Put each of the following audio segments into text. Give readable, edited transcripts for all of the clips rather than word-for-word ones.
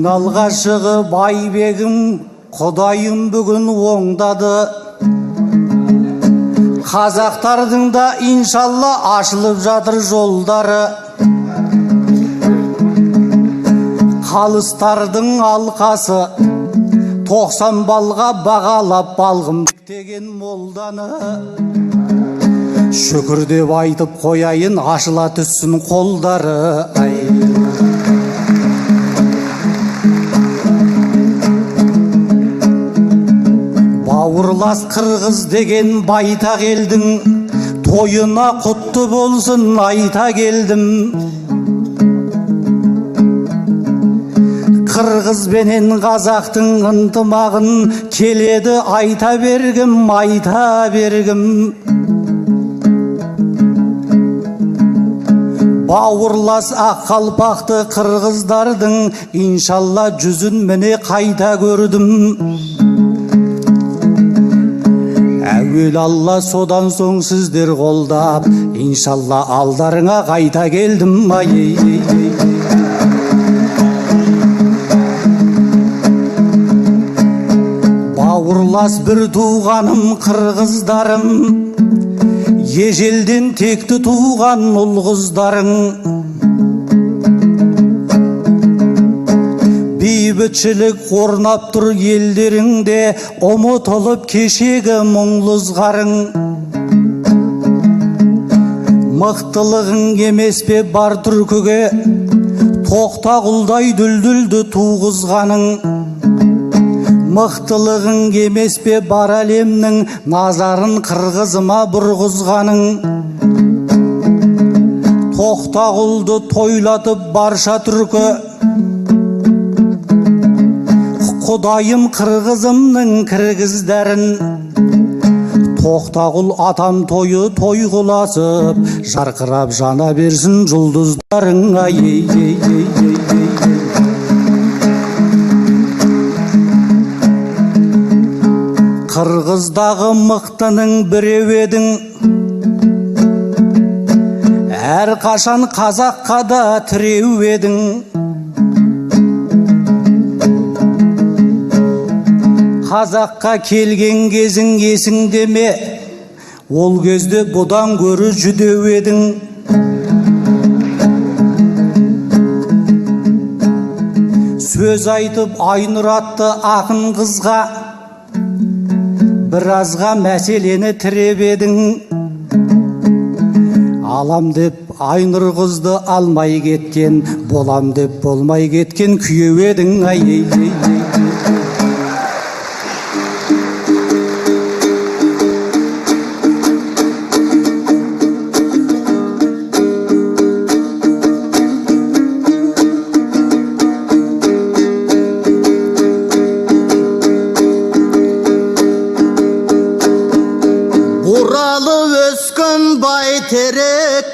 Финалға шығып Айбегім Құдайым бүгін оңдады. Қазақтардың да иншалла ашылып жатыр жолдары. Қалыстардың алқасы 90 балға бағалап балғым деген молданы. Шүкір деп айтып қояйын, ашыла түссін қолдары. Бауырлас қырғыз деген байтақ елдің тойына құтты болсын айта келдім. Қырғыз бенен қазақтың ынтымағын келеді айта бергім, айта бергім. Бауырлас ақ қалпақты қырғыздардың иншалла жүзін міне қайта көрдім. Әуел Алла, содан соң сіздер қолдап, иншалла алдарыңа қайта келдім. Бауырлас бір туғаным қырғыздарым, ежелден текті туған ұл қыздарың. Бейбітшілік орнап тұр елдеріңде, ұмытылып кешегі мұңлызғарың. Мықтылығың емес пе бар түркіге, тоқтағұлдай дүлдүлді туғызғаның. Мықтылығың емес пе бар әлемнің назарын қырғызыма бұрғызғаның. Тоқтағұлды тойлатып барша түркі, Құдайым қырғызымның кіргіздерін. Тоқтағұл атам тойы той құласып, жарқырап жана берсін жұлдыздарың. Қырғыздағы мықтының біреу едің, әр қашан қазаққа да тіреу едің. Қазаққа келген кезің есіңде ме? Ол кезде бұдан көрі жүдеу едің. Сөз айтып Айнұр атты ақын қызға біразға мәселені тіреп едің. Алам деп Айнұр қызды алмай кеткен, болам деп болмай кеткен күйеу едің. Buralı öskün bayterek,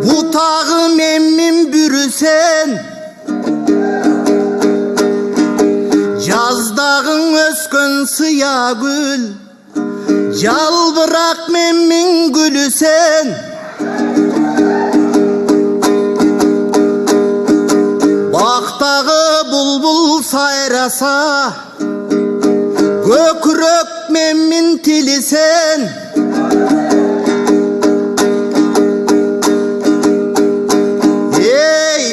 bu tağım emmin bürüsen, Yazdağın öskün sıya gül, Yalbırak memmin gülü sen. Baktağı bulbul sayrasa, Gökürök memmin tili sen. Ey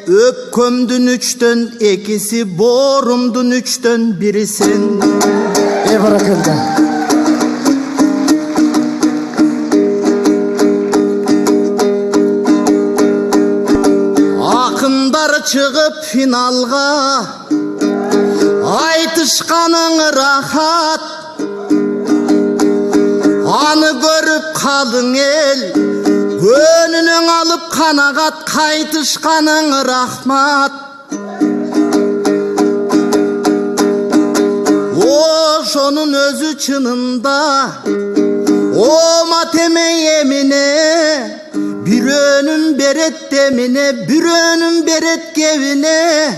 öpkömdün üçten ikisi, borumdun üçten biri sen. Bırakıldı. Akınдар çıkıp finalga, Aytışkanın rahat, Anı görüp kalın el, Gönlünün alıp kanagat, Kaytışkanın rahmat. O şonun özü çınında, O mateme yemine, Bir önüm beret demine, Bir önüm beret gevine.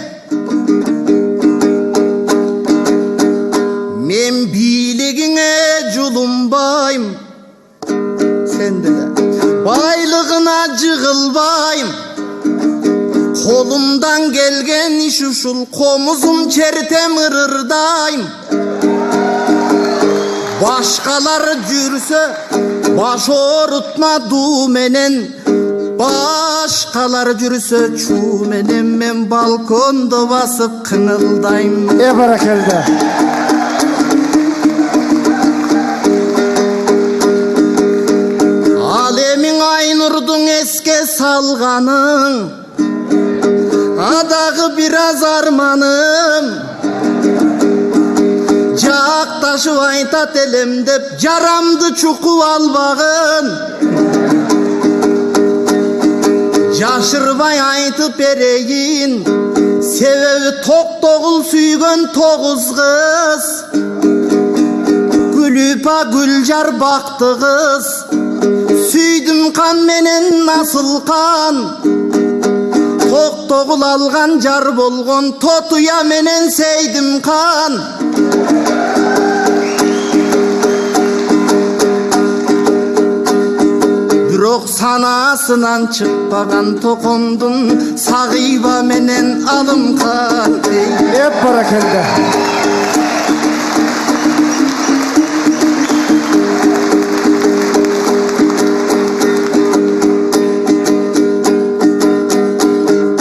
Men biligine julumbayım, sen de Байлығына жығылбайым, қолымдан келген іш ушул, қомызым чертем ырырдайым. Башқалар жүрсө, баш орутма ду менен, башқалар жүрсө, чу менен мен балконды басып қыңылдайым. Баракелді. Ал эмиң Айнұрдың еске салғаның, адағы біраз арманым. Жақташып айтат елем деп, жарамды чуқып албағын. Жашырбай айтып берейін, себебі тоқ-тоғыл сүйген 9 қыз. Гүліпа Гүлжар бақты қыз, сүйдім қан менен насыл қан. Тоқ-тоғыл алған жар болған, тотуя менен сейдім қан. Бирок санасынан чыкпаган токомдун, сагыйба менен алым кан. Баракелді.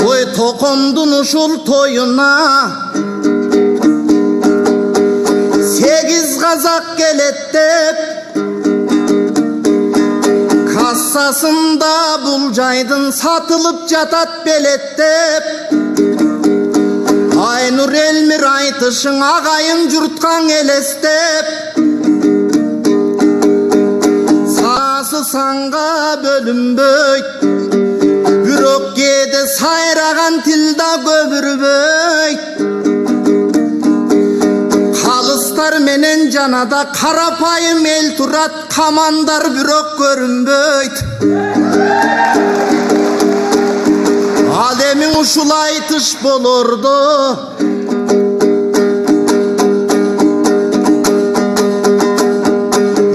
Ой токомдун ушул тоюна 8 казак келет деп, кассасында бул жайдын сатылып жатат белеттеп. Айнур Элмир айтышың агайын журткаң элестеп. Сасы санга бөлүнбөйт, бирок кээде сайраган тилда көбүрбөйт. Калыстар менен жанада карапайым эл турат, камандар бирок көрүнбөйт. Ал эми ушул айтыш болорду,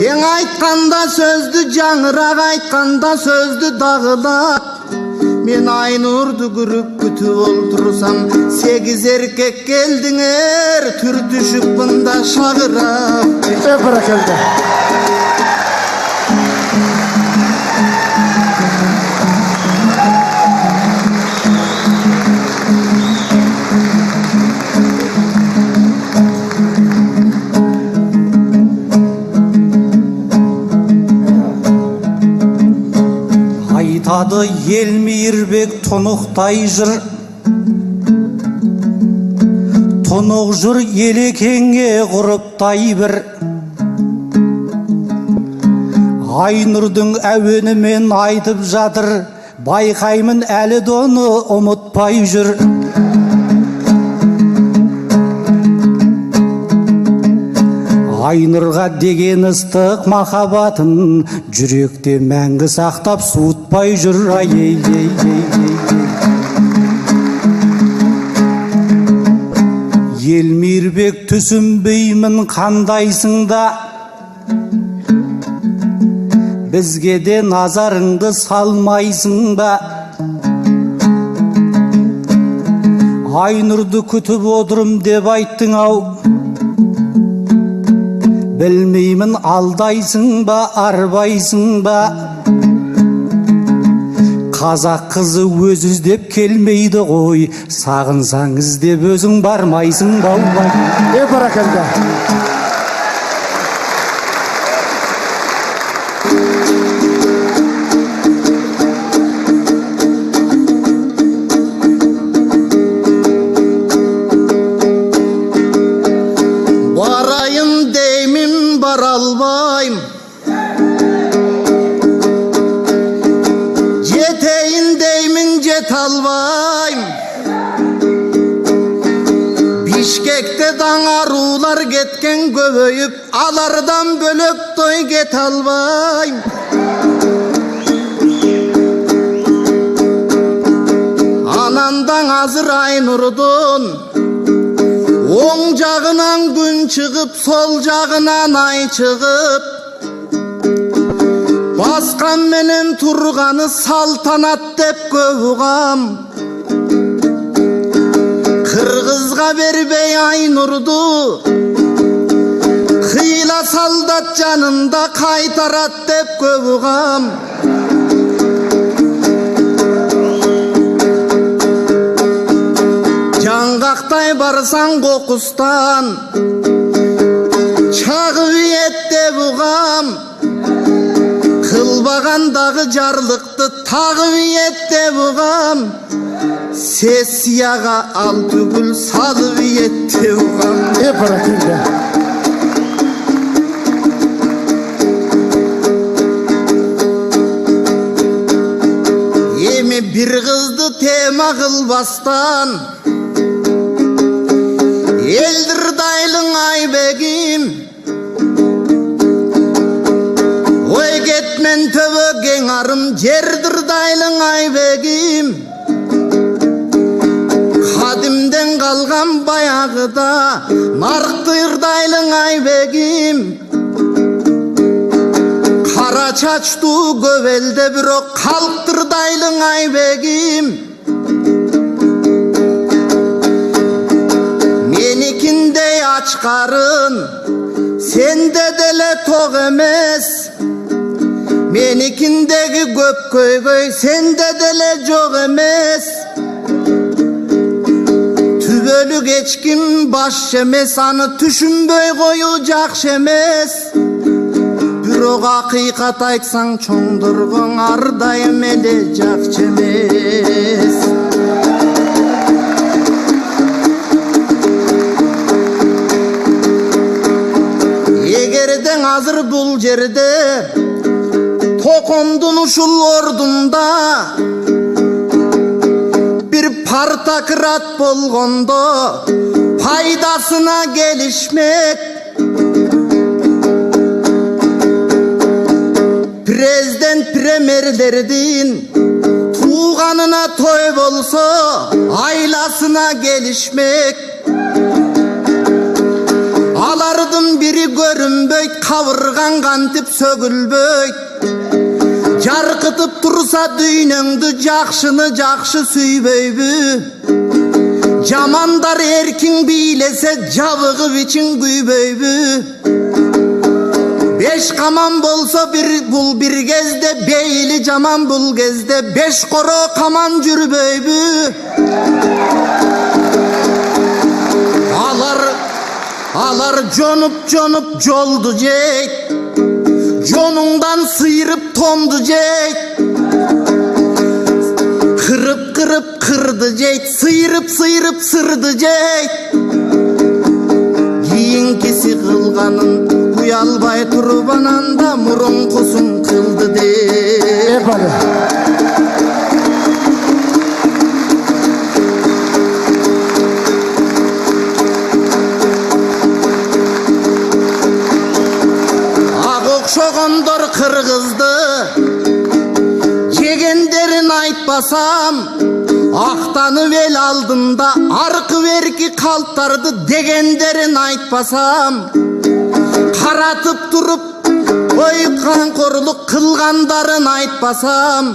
эң айтканда сөздү жаңырак, айтканда сөздү дагылап. Мен Айнурду көрүп күтүп олтурсам, 8 эркек келдиңер, түртүшүп мында шагырап. Баракелді. Айтады Елмирбек тонуқтай жыр, тонуқ жыр елекеңе ғұрыптай бір. Айнұрдың әуенімен айтып жатыр, байқаймын әлі доны ұмытпай жүр. Айнұрға деген ыстық махаббатын жүректе мәңгі сақтап суытпай жүр. Елмирбек түсінбеймін қандайсың да, бізге де назарыңды салмайсың ба. Айнұрды күтіп отырым деп айттың ау, білмеймін алдайсың ба, арбайсың ба. Қазақ қызы өз іздеп келмейді ғой, сағынсаң іздеп өзің бармайсың ба. Баракелді. Барайын деймін, бара албайм. Жетейін деймін, жете албайм. Бишкекте даңарулар кеткен көбөйүп, алардан бөлөк той кете албайм. Анандан азыр Айнурдун оң жағынан күн шығып, сол жағынан ай шығып, басқан менен тұрғаны салтанат деп көп ұғам. Қырғызға бербей Айнұрды, қила солдат жанында қайтарат деп көп ұғам. Жаңғақтай барсаң қоқыстан, чағып ет деп ұғам. Қылбағандағы жарлықты тағып ет деп ұғам. Сессияға ал түгіл салып ет деп ұғам. Бәрекелді. Еме бір қызды тема қылбастан, елдірдайлың айбегім, ой кетмен төбөген арым, жердірдайлың айбегім. Қадимден қалған баяғыда нарықтырдайлың айбегім. Қара чачту көбелде бирок қалықтырдайлың айбегім. Менікіндей ач қарын сенде деле тоқ емес. Менікіндегі көп көйгөй сенде деле жоқ емес. Түбөлүк ешкім баш емес, аны түшүнбөй қою жақшы емес. Бирок акыйкат айтсаң чоңдоргоң ардайым эле жакчы эмес. Эгерден азыр бул жерде токомдун ушул ордунда бир партократ болгондо пайдасына келишмек. Президент премьерлердин туғанына той болсо айласына келишмек. Алардын бири көрүнбөйт, кабырган кантип сөгүлбөйт. Жаркытып турса дүйнөңдү жакшыны жакшы сүйбөйбү. Жамандар эркин бийлесе жабыгып ичин күйбөйбү. Беш каман болсо бул бир кезде, бейли жаман бул кезде беш коро каман жүрбөйбү. Алар жонуп жолду жейт, жонуңдан сыйрып тонду жейт. Кырып кырды жейт, сыйрып сырды жейт. Кийинкиси кылганын уялбай туруп ананда мурункусун кылды деп. Ак окшогондор кыргызды жегендерин айтпасам, актанып эл алдында аркы берки калттарды дегендерин айтпасам, каратып туруп ой камкорлук кылгандарын айтпасам,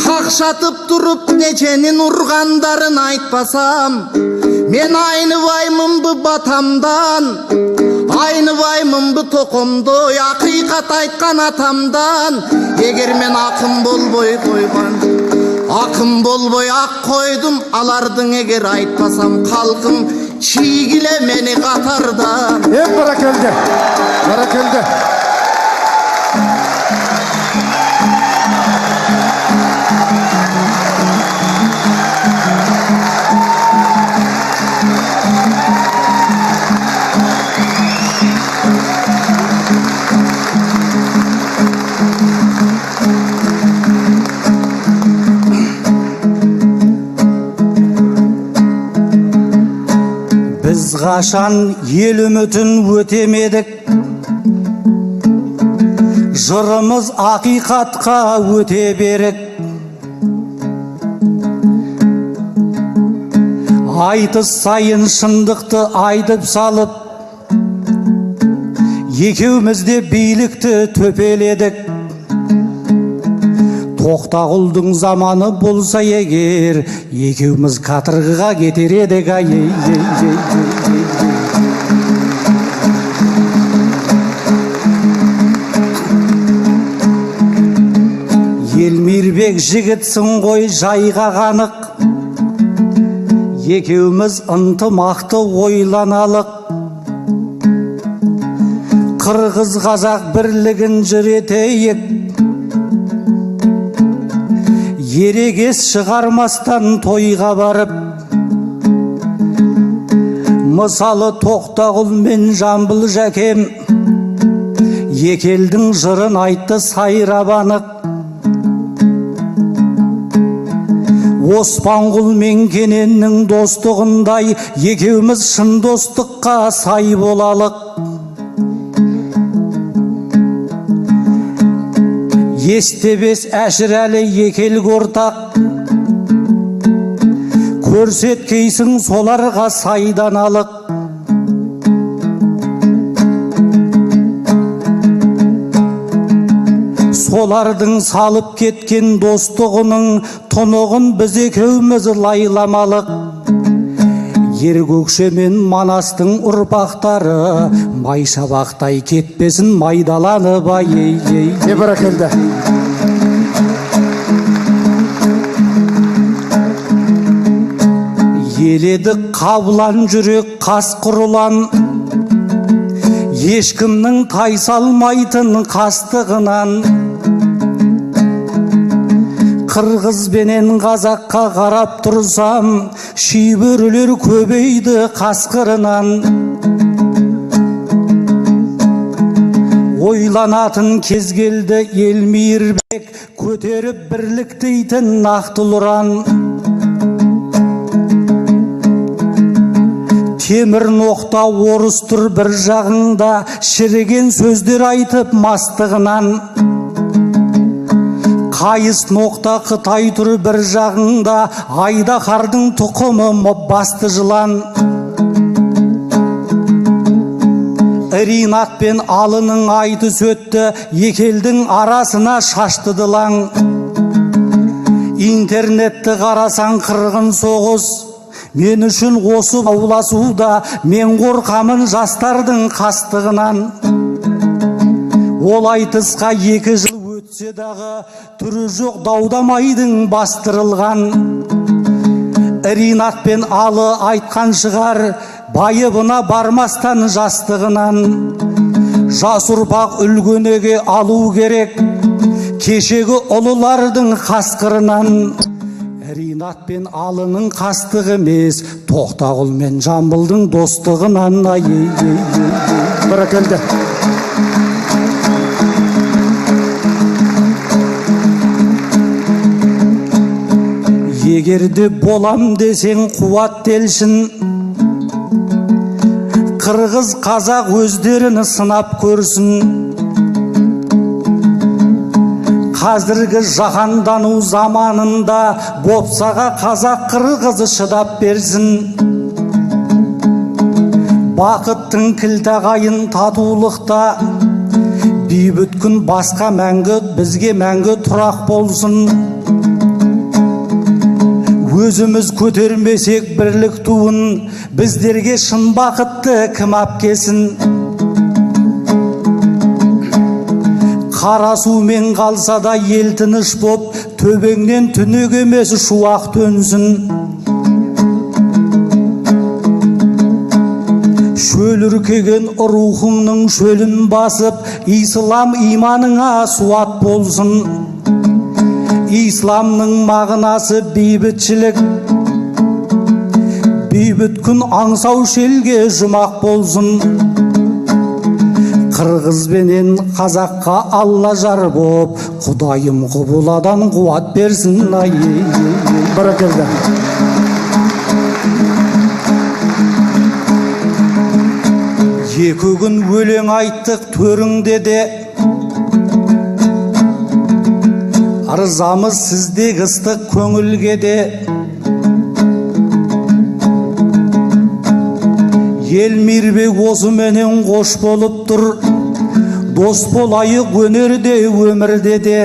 какшатып туруп неченин ургандарын айтпасам, мен айныбаймынбы батамдан, айныбаймынбы токомдой акыйкат айткан атамдан. Эгер мен акым болбой койгон, акым болбой ак койдум алардын, эгер айтпасам калкым чийгиле мени катардан. Бәрекелді. Бәрекелді. Biz қашан ел үмітін өтемедік, жырымыз ақиқатқа өте берік. Айтыс сайын шындықты айдып салып, екеумізде билікті төпеледік. Тоқтағұлдың заманы болса егер, екеуміз катырғыға кетер едік ай. Елмирбек жігітсің ғой жайға қанық, екеуміз ынтымақты ойланалық. Қырғыз қазақ бірлігін жүретейік, ерегес шығармастан тойға барып. Мысалы Тоқтағұл мен Жамбыл жәкем екі елдің жырын айтты сайрабанық. Оспанғұл мен Кененнің достығындай екеуміз шын достыққа сай болалық. Естебес Әшірәлі екі елге ортақ, көрсеткейсің соларға сайданалық. Солардың салып кеткен достығының тұнығын біз екеуміз лайламалық. Ергөкше мен Манастың ұрпақтары майшабақтай кетпесін майдаланып ай. Бәрекелді. Еледі қабылан жүрек қасқыр ұлан, ешкімнің тайсалмайтын қастығынан. Қырғыз бенен қазаққа қарап тұрсам, шибөрілер көбейді қасқырынан. Ойланатын кез келді Елмирбек, көтеріп бірлік дейтін нақтыл ұран. Темір ноқта орыс тұр бір жағыңда, шіріген сөздер айтып мастығынан. Қайыс ноқта Қытай тұр бір жағыңда, Айдахардың тұқымы басты жылан. Ринат пен Алының айтыс өтті, екі елдің арасына шашты дылаң. Интернетті қарасаң қырғын соғыс, мен үшін осы ауласуда мен қорқамын жастардың қастығынан. Ол айтысқа 2 жыл өтсе дағы, түрі жоқ даудамайдың бастырылған. Ринат пен Алы айтқан шығар, байыбына бармастан жастығынан. Жас ұрпақ үлгенеге алу керек, кешегі ұлылардың қасқырынан. Ринат пен Алының қастығы емес, Тоқтағұл мен Жамбылдың достығынан. Бәрекелді. Егерде болам десең қуат делшін, қырғыз қазақ өздерін сынап көрсін. Қазіргі жаһандану заманында бопсаға қазақ қырғызы шыдап берсін. Бақыттың кілтағайын татулықта, бейбіт күн басқа мәңгі, бізге мәңгі тұрақ болсын. Өзіміз көтермесек бірлік туын, біздерге шын бақытты кім апкесін. Қара сумен қалса да ел тыныш боп, төбеңнен түнек емес шуақ төнсін. Шөл үркеген рухыңның шөлін басып, ислам иманыңа суат болсын. Исламның мағынасы бейбітшілік, бейбіт күн аңсау шелге жұмақ болсын. Қырғыз бенен қазаққа Алла жар боп, Құдайым құбыладан қуат берсін. Бәрекелді. Екі күн өлең айттық төріңде де, арзамыз сіздегі ыстық көңілге де. Елмирбек осыменен қош болып тұр, дос болайық өнерде өмірде де.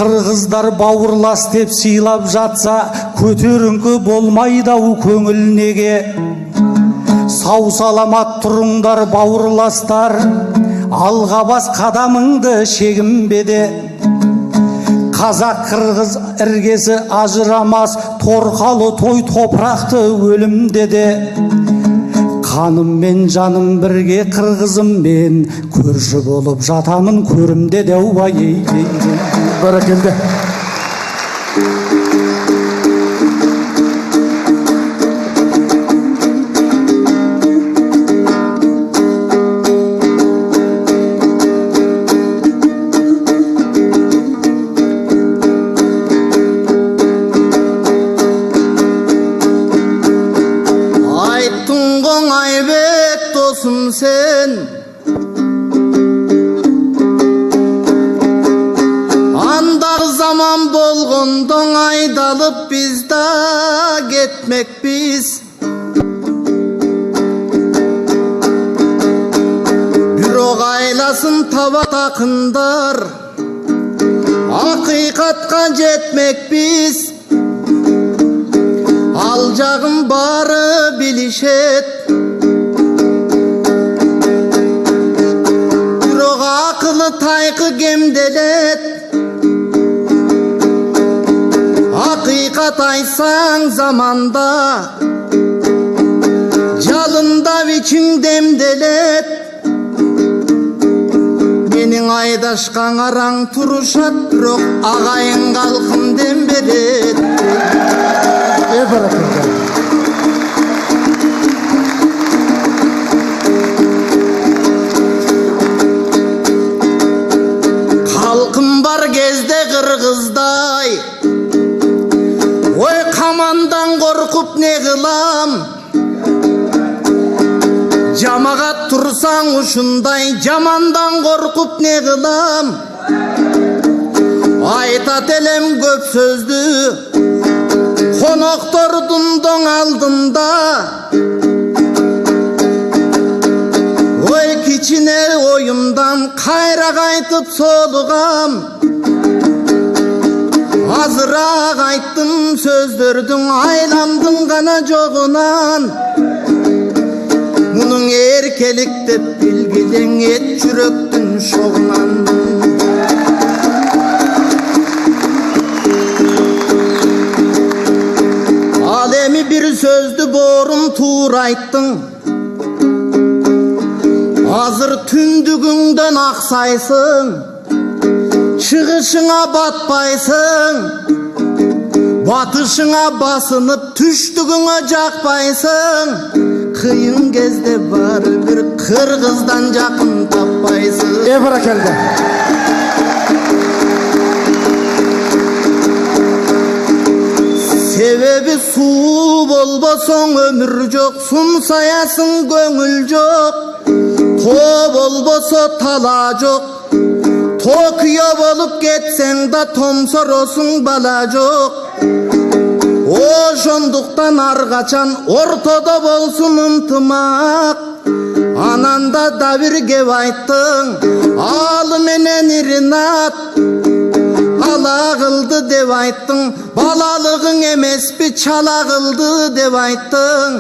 Қырғыздар бауырлас деп сыйлап жатса, көтеріңкі болмайды-ау көңіл неге? Сау саламат тұрыңдар бауырластар, алға бас қадамыңды шегінбеде. Қазақ қырғыз іргесі ажырамас, торқалы той топырақты өлімде де. Қаным мен жаным бірге қырғызыммен, көрші болып жатамын көрімде де. Баракелді. Aybek dosum sen, andar zaman bolğondan aydalıp bizde getmek biz. Bürok aylasın tava takındar, hakikatka jetmek biz. Alacağım barı bilişet, Bürok akıllı taykı gemdelet. Hakikat aysan zamanda, Calında viçin demdelet. Menin aydaşkan aran turuşat, Bürok ağayın kalkın dembelet. Barakıldı. Halkım var gezde Kırgızday, oy kamandan korkup ne kılam? Camaat tursan uşunday, camandan korkup ne kılam? Aytat elem köp sözdü, konoktordun aldında. Oy kiçine oyumdan kayra kaytıp soluğam. Azıra kayttım sözdürdün, aylandın kana çoğunan. Bunun erkelik dep bilgiden et çüröktün şoğunan. Alemi bir sözdü borun tuğur ayttın. Hazır tündügünden aksaysın, çıkışına batpaysın. Batışına basınıp düştügüne jakpaysın. Kıyın gezde var bir Kırgızdan jakın tappaysın. Barakıldı. Sebebi su bolbosoň ömür jok, sun sayasın göңүл jok. To bolboso tala jok, Tokyo bolup ketsen da tomsorosun bala jok. Oşonduktan argaçan ortada bolsun ıntımak. Ananda da bir gep ayttın, al menen irinat. Ala kıldı dep ayttın, balalığın emespi çala kıldı dep ayttın.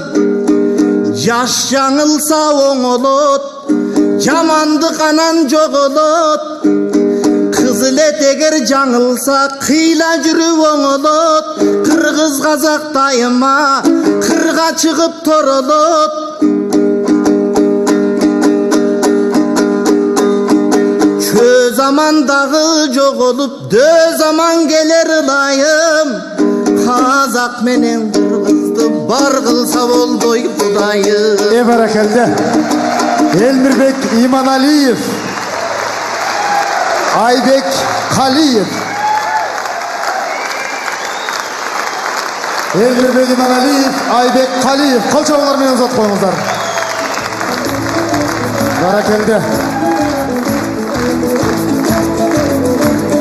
Yaş жаңылса оңолот, жамандык анан жоголот. Кызыл этегер жаңылса кыйла жүрүп оңолот. Кыргыз казак дайыма кырга чыгып торолот. Çö zamandагы жоголуп дө заман келер ылайым. Казак менен кыргызды бар кылса болдой Кудайым. Barakıldı. Elmirbek İmanaliyev, Aybek Kaliyev. Elmirbek İmanaliyev, Aybek Kaliyev. Kol çalılarına uzat koyunuzlar. Barakıldı.